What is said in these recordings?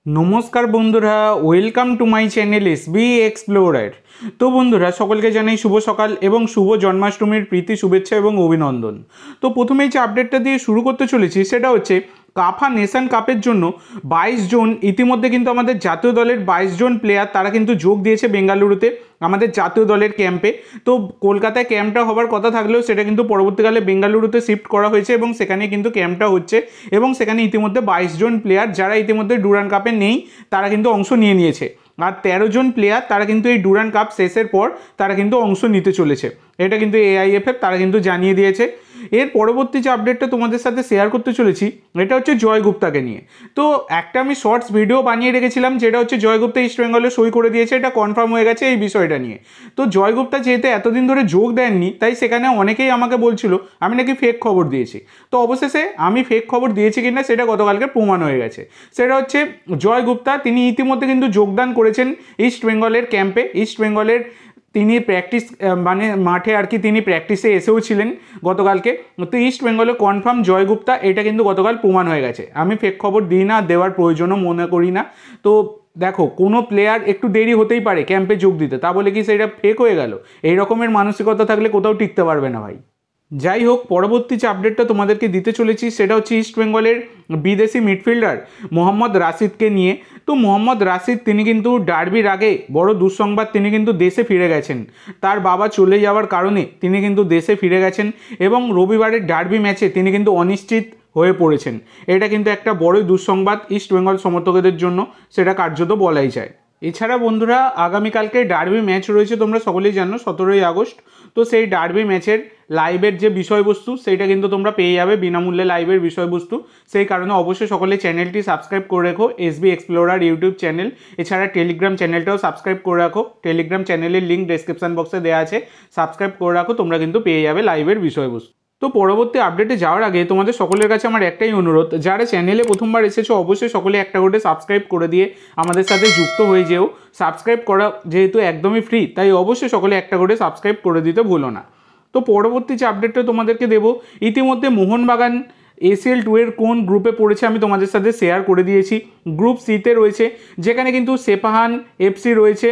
নমস্কার বন্ধুরা, welcome to my channel SB explorer. তো বন্ধুরা, সকলকে জানাই শুভ সকাল এবং শুভ জন্মাষ্টমীর প্রীতি শুভেচ্ছা এবং অভিনন্দন। তো প্রথমেই যে আপডেটটা দিয়ে শুরু করতে চলেছি সেটা হচ্ছে কাফা নেশন কাপের জন্য 22 জন ইতিমধ্যে কিন্তু আমাদের জাতীয় দলের 22 জন প্লেয়ার তারা কিন্তু যোগ দিয়েছে বেঙ্গালুরুতে আমাদের জাতীয় দলের ক্যাম্পে। তো কলকাতায় ক্যাম্পটা হওয়ার কথা থাকলেও সেটা কিন্তু পরবর্তীকালে বেঙ্গালুরুতে শিফট করা হয়েছে এবং সেখানে কিন্তু ক্যাম্পটা হচ্ছে এবং সেখানে ইতিমধ্যে 22 জন প্লেয়ার যারা ইতিমধ্যে ডুরান্ড কাপে নেই তারা কিন্তু অংশ নিয়েছে। আর 13 জন প্লেয়ার তারা কিন্তু এই ডুরান্ড কাপ শেষের পর তারা কিন্তু অংশ নিতে চলেছে। এটা কিন্তু AIFF তারা কিন্তু জানিয়ে দিয়েছে। এর পরবর্তী যে আপডেটটা তোমাদের সাথে শেয়ার করতে চলেছি এটা হচ্ছে জয় গুপ্তাকে নিয়ে। তো একটা আমি শর্টস ভিডিও বানিয়ে রেখেছিলাম যেটা হচ্ছে জয় গুপ্তা ইস্ট বেঙ্গলে সই করে দিয়েছে, এটা কনফার্ম হয়ে গেছে এই বিষয়টা নিয়ে। তো জয় গুপ্তা যেহেতু এতদিন ধরে যোগ দেননি তাই সেখানে অনেকেই আমাকে বলছিল আমি নাকি ফেক খবর দিয়েছি। তো অবশেষে আমি ফেক খবর দিয়েছি কিনা সেটা গতকালকে প্রমাণ হয়ে গেছে। সেটা হচ্ছে জয় গুপ্তা তিনি ইতিমধ্যে কিন্তু যোগদান করেছেন ইস্ট বেঙ্গলের ক্যাম্পে। ইস্ট বেঙ্গলের তিনি প্র্যাকটিস মানে মাঠে আর কি তিনি প্র্যাকটিসে এসেও ছিলেন গতকালকে। তো ইস্ট বেঙ্গলে কনফার্ম জয় গুপ্তা, এটা কিন্তু গতকাল প্রমাণ হয়ে গেছে। আমি ফেক খবর দিই না, দেওয়ার প্রয়োজনও মনে করি না। তো দেখো, কোনো প্লেয়ার একটু দেরি হতেই পারে ক্যাম্পে যোগ দিতে, তা বলে কি সেটা ফেক হয়ে গেল? এই রকমের মানসিকতা থাকলে কোথাও টিকতে পারবে না ভাই। যাই হোক, পরবর্তী যে আপডেটটা তোমাদেরকে দিতে চলেছি সেটা হচ্ছে ইস্ট বেঙ্গলের বিদেশি মিডফিল্ডার মোহাম্মদ রাশিদকে নিয়ে। তো মোহাম্মদ রাশিদ তিনি কিন্তু ডার্বির আগে বড় দুঃসংবাদ, তিনি কিন্তু দেশে ফিরে গেছেন। তার বাবা চলে যাওয়ার কারণে তিনি কিন্তু দেশে ফিরে গেছেন এবং রবিবারের ডার্বি ম্যাচে তিনি কিন্তু অনিশ্চিত হয়ে পড়েছেন। এটা কিন্তু একটা বড়ই দুঃসংবাদ ইস্ট বেঙ্গল সমর্থকদের জন্য, সেটা কার্যত বলাই যায়। এছাড়া বন্ধুরা, আগামীকালকে ডার্বি ম্যাচ রয়েছে, তোমরা সকলেই জানো 17ই আগস্ট। তো সেই ডার্বি ম্যাচের লাইভের যে বিষয়বস্তু সেইটা কিন্তু তোমরা পেয়ে যাবে বিনামূল্যে, লাইভের বিষয়বস্তু। সেই কারণে অবশ্যই সকলে চ্যানেলটি সাবস্ক্রাইব করে রেখো, এসবি এক্সপ্লোরার ইউটিউব চ্যানেল। এছাড়া টেলিগ্রাম চ্যানেলটাও সাবস্ক্রাইব করে রাখো, টেলিগ্রাম চ্যানেলের লিঙ্ক ডেসক্রিপশন বক্সে দেওয়া আছে, সাবস্ক্রাইব করে রাখো, তোমরা কিন্তু পেয়ে যাবে লাইভের বিষয়বস্তু। তো পরবর্তী আপডেটে যাওয়ার আগে তোমাদের সকলের কাছে আমার একটাই অনুরোধ, যারা চ্যানেলে প্রথমবার এসেছো অবশ্যই সকলে একটা করে সাবস্ক্রাইব করে দিয়ে আমাদের সাথে যুক্ত হয়ে যেও। সাবস্ক্রাইব করা যেহেতু একদমই ফ্রি, তাই অবশ্যই সকলে একটা করে সাবস্ক্রাইব করে দিতে ভুলো না। তো পরবর্তী যে আপডেটটা তোমাদেরকে দেবো, ইতিমধ্যে মোহনবাগান ACL 2 এর কোন গ্রুপে পড়েছে আমি তোমাদের সাথে শেয়ার করে দিয়েছি। গ্রুপ সিতে রয়েছে, যেখানে কিন্তু সেপাহান FC রয়েছে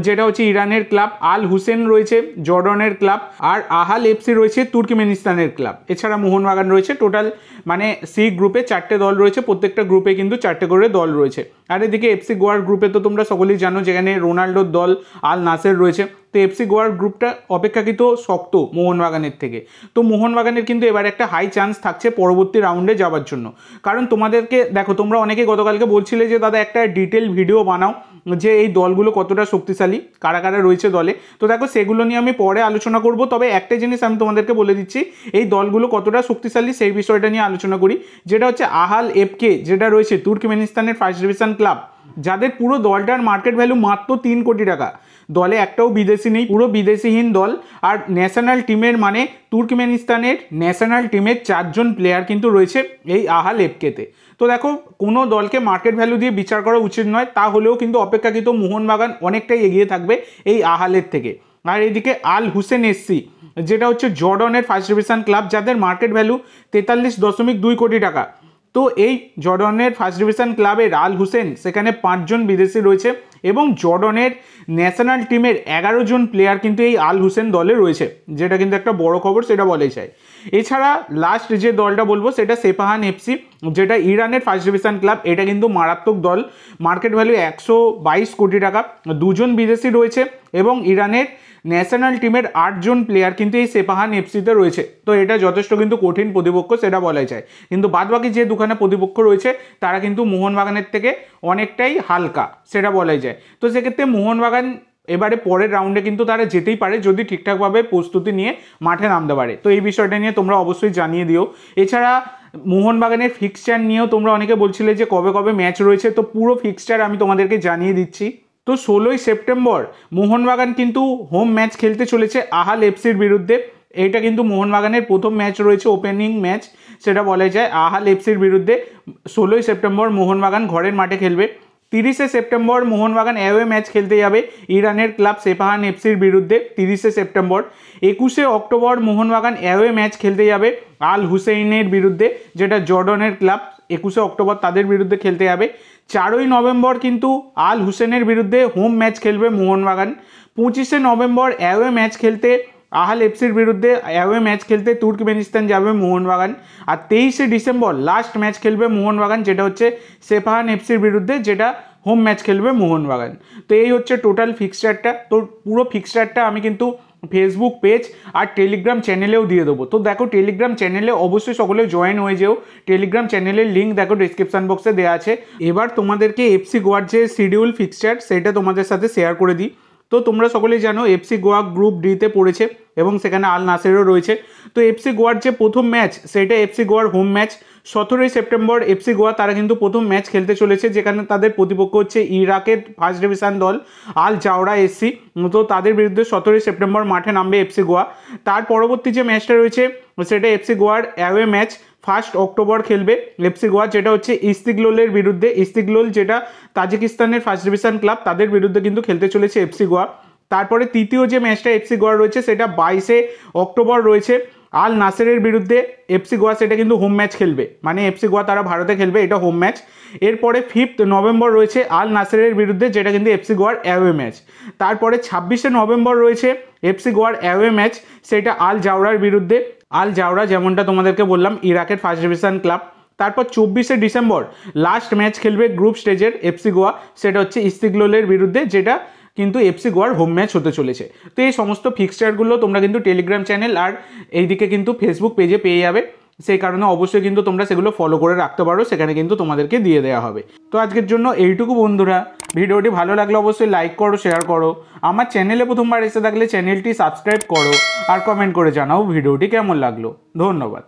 যেটা হচ্ছে ইরানের ক্লাব, আল হুসেন রয়েছে জর্ডনের ক্লাব, আর আহাল FC রয়েছে তুর্কমেনিস্তানের ক্লাব। এছাড়া মোহনবাগান রয়েছে। টোটাল মানে সি গ্রুপে 4টে দল রয়েছে, প্রত্যেকটা গ্রুপে কিন্তু 4টে করে দল রয়েছে। আর এদিকে FC গোয়ার গ্রুপে তো তোমরা সকলেই জানো, যেখানে রোনাল্ডোর দল আল নাসের রয়েছে। তো FC গোয়ার গ্রুপটা অপেক্ষাকৃত শক্ত মোহনবাগানের থেকে। তো মোহনবাগানের কিন্তু এবার একটা হাই চান্স থাকছে পরবর্তী রাউন্ডে যাওয়ার জন্য। কারণ তোমাদেরকে দেখো, তোমরা অনেকে গতকালকে বলছিলে যে দাদা একটা ডিটেল ভিডিও বানাও যে এই দলগুলো কতটা শক্তিশালী, কারা কারা রয়েছে দলে। তো দেখো, সেগুলো নিয়ে আমি পরে আলোচনা করব। তবে একটা জিনিস আমি তোমাদেরকে বলে দিচ্ছি, এই দলগুলো কতটা শক্তিশালী সেই বিষয়টা নিয়ে আলোচনা করি। যেটা হচ্ছে আহাল FK, যেটা রয়েছে তুর্কমেনিস্তানের ফার্স্ট ডিভিশন ক্লাব, যাদের পুরো দলটার মার্কেট ভ্যালু মাত্র 3 কোটি টাকা। দলে একটাও বিদেশি নেই, পুরো বিদেশিহীন দল। আর ন্যাশনাল টিমের মানে তুর্কমেনিস্তানের ন্যাশনাল টিমের 4 জন প্লেয়ার কিন্তু রয়েছে এই আহাল FKতে। তো দেখো, কোনো দলকে মার্কেট ভ্যালু দিয়ে বিচার করা উচিত নয়, তা হলেও কিন্তু অপেক্ষাকৃত মোহনবাগান অনেকটাই এগিয়ে থাকবে এই আহালের থেকে। আর এদিকে আল হুসেন SC, যেটা হচ্ছে জর্ডনের ফার্স্ট ডিভিশন ক্লাব, যাদের মার্কেট ভ্যালু 43.2 কোটি টাকা। তো এই জর্ডনের ফার্স্ট ডিভিশন ক্লাবের আল হুসেন, সেখানে 5 জন বিদেশি রয়েছে এবং জর্ডনের ন্যাশনাল টিমের 11 জন প্লেয়ার কিন্তু এই আল হুসেন দলে রয়েছে, যেটা কিন্তু একটা বড় খবর, সেটা বলাই যায়। এছাড়া লাস্ট যে দলটা বলবো সেটা সেপাহান FC, যেটা ইরানের ফার্স্ট ডিভিশন ক্লাব। এটা কিন্তু মারাত্মক দল, মার্কেট ভ্যালু 122 কোটি টাকা। 2 জন বিদেশি রয়েছে এবং ইরানের ন্যাশনাল টিমের 8 জন প্লেয়ার কিন্তু এই সেপাহান FCতে রয়েছে। তো এটা যথেষ্ট কিন্তু কঠিন প্রতিপক্ষ, সেটা বলাই যায়। কিন্তু বাদবাকি যে দুখানা প্রতিপক্ষ রয়েছে তারা কিন্তু মোহনবাগানের থেকে অনেকটাই হালকা, সেটা বলাই যায়। তো সেক্ষেত্রে মোহনবাগান এবারে পরের রাউন্ডে কিন্তু তারা যেতেই পারে যদি ঠিকঠাকভাবে প্রস্তুতি নিয়ে মাঠে নামতে পারে। তো এই বিষয়টা নিয়ে তোমরা অবশ্যই জানিয়ে দিও। এছাড়া মোহনবাগানের ফিক্সচার নিয়েও তোমরা অনেকে বলছিলে যে কবে কবে ম্যাচ রয়েছে, তো পুরো ফিক্সচার আমি তোমাদেরকে জানিয়ে দিচ্ছি। তো 16ই সেপ্টেম্বর মোহনবাগান কিন্তু হোম ম্যাচ খেলতে চলেছে আহাল FCর বিরুদ্ধে। এটা কিন্তু মোহনবাগানের প্রথম ম্যাচ রয়েছে, ওপেনিং ম্যাচ, সেটা বলা যায়। আহাল FCর বিরুদ্ধে 16ই সেপ্টেম্বর মোহনবাগান ঘরের মাঠে খেলবে। 30শে সেপ্টেম্বর মোহনবাগান অ্যাওয়ে ম্যাচ খেলতে যাবে ইরানের ক্লাব সেপাহান FCর বিরুদ্ধে 30শে সেপ্টেম্বর। 21শে অক্টোবর মোহনবাগান অ্যাওয়ে ম্যাচ খেলতে যাবে আল হুসেইনের বিরুদ্ধে, যেটা জর্ডনের ক্লাব। 21শে অক্টোবর তাদের বিরুদ্ধে খেলতে যাবে। 4ই নভেম্বর কিন্তু আল হুসেনের বিরুদ্ধে হোম ম্যাচ খেলবে মোহনবাগান। 25শে নভেম্বর অ্যাওয়ে ম্যাচ খেলতে আহাল এফসির বিরুদ্ধে অ্যাওয়ে ম্যাচ খেলতে তুর্কমেনিস্তান যাবে মোহনবাগান। আর 23শে ডিসেম্বর লাস্ট ম্যাচ খেলবে মোহনবাগান, যেটা হচ্ছে সেপাহান এফসির বিরুদ্ধে, যেটা হোম ম্যাচ খেলবে মোহনবাগান। তো এই হচ্ছে টোটাল ফিক্সচারটা। তো পুরো ফিক্সচারটা আমি কিন্তু ফেসবুক পেজ আর টেলিগ্রাম চ্যানেলেও দিয়ে দেবো। তো দেখো টেলিগ্রাম চ্যানেলে অবশ্যই সকলে জয়েন হয়ে যেও। টেলিগ্রাম চ্যানেলের লিঙ্ক দেখো ডিসক্রিপশান বক্সে দেওয়া আছে। এবার তোমাদেরকে এফসি গোয়ার যে শিডিউল ফিক্সচার সেটা তোমাদের সাথে শেয়ার করে দিই। তো তোমরা সকলেই জানো এফসি গোয়া গ্রুপ ডিতে পড়েছে এবং সেখানে আল নাসেরও রয়েছে। তো এফসি গোয়ার যে প্রথম ম্যাচ সেটা এফসি গোয়ার হোম ম্যাচ। 17ই সেপ্টেম্বর এফসি গোয়া তারা কিন্তু প্রথম ম্যাচ খেলতে চলেছে, যেখানে তাদের প্রতিপক্ষ হচ্ছে ইরাকের ফার্স্ট ডিভিশন দল আল জাওরা এসসি। তো তাদের বিরুদ্ধে 17ই সেপ্টেম্বর মাঠে নামবে এফসি গোয়া। তার পরবর্তী যে ম্যাচটা রয়েছে সেটা এফসি গোয়ার অ্যাওয়ে ম্যাচ 1 অক্টোবর খেলবে এফসি গোয়া, যেটা হচ্ছে ইস্তিকলোলের বিরুদ্ধে। ইস্তিকলোল যেটা তাজিকিস্তানের ফার্স্ট ডিভিশন ক্লাব, তাদের বিরুদ্ধে কিন্তু খেলতে চলেছে এফসি গোয়া। তারপরে তৃতীয় যে ম্যাচটা এফসি গোয়ার রয়েছে সেটা 22শে অক্টোবর রয়েছে আল নাসেরের বিরুদ্ধে এফসি গোয়া, সেটা কিন্তু হোম ম্যাচ খেলবে, মানে এফসি গোয়া তারা ভারতে খেলবে, এটা হোম ম্যাচ। এরপরে 5 নভেম্বর রয়েছে আল নাসেরের বিরুদ্ধে, যেটা কিন্তু এফসি গোয়ার অ্যাওয়ে ম্যাচ। তারপরে 26শে নভেম্বর রয়েছে এফসি গোয়ার অ্যাওয়ে ম্যাচ, সেটা আল জাওরার বিরুদ্ধে। আল জাওরা যেমনটা তোমাদেরকে বললাম ইরাকের ফার্স্ট ডিভিশন ক্লাব। তারপর 24শে ডিসেম্বর লাস্ট ম্যাচ খেলবে গ্রুপ স্টেজের এফসি গোয়া, সেটা হচ্ছে ইস্তিকলোলের বিরুদ্ধে, যেটা কিন্তু এফসি গোয়ার হোম ম্যাচ হতে চলেছে। তো এই সমস্ত ফিক্সচারগুলো তোমরা কিন্তু টেলিগ্রাম চ্যানেল আর এইদিকে কিন্তু ফেসবুক পেজে পেয়ে যাবে। সেই কারণে অবশ্যই কিন্তু তোমরা সেগুলো ফলো করে রাখতে পারো, সেখানে কিন্তু তোমাদেরকে দিয়ে দেওয়া হবে। তো আজকের জন্য এইটুকু বন্ধুরা। ভিডিওটি ভালো লাগলে অবশ্যই লাইক করো, শেয়ার করো। আমার চ্যানেলে প্রথমবার এসে থাকলে চ্যানেলটি সাবস্ক্রাইব করো আর কমেন্ট করে জানাও ভিডিওটি কেমন লাগলো। ধন্যবাদ।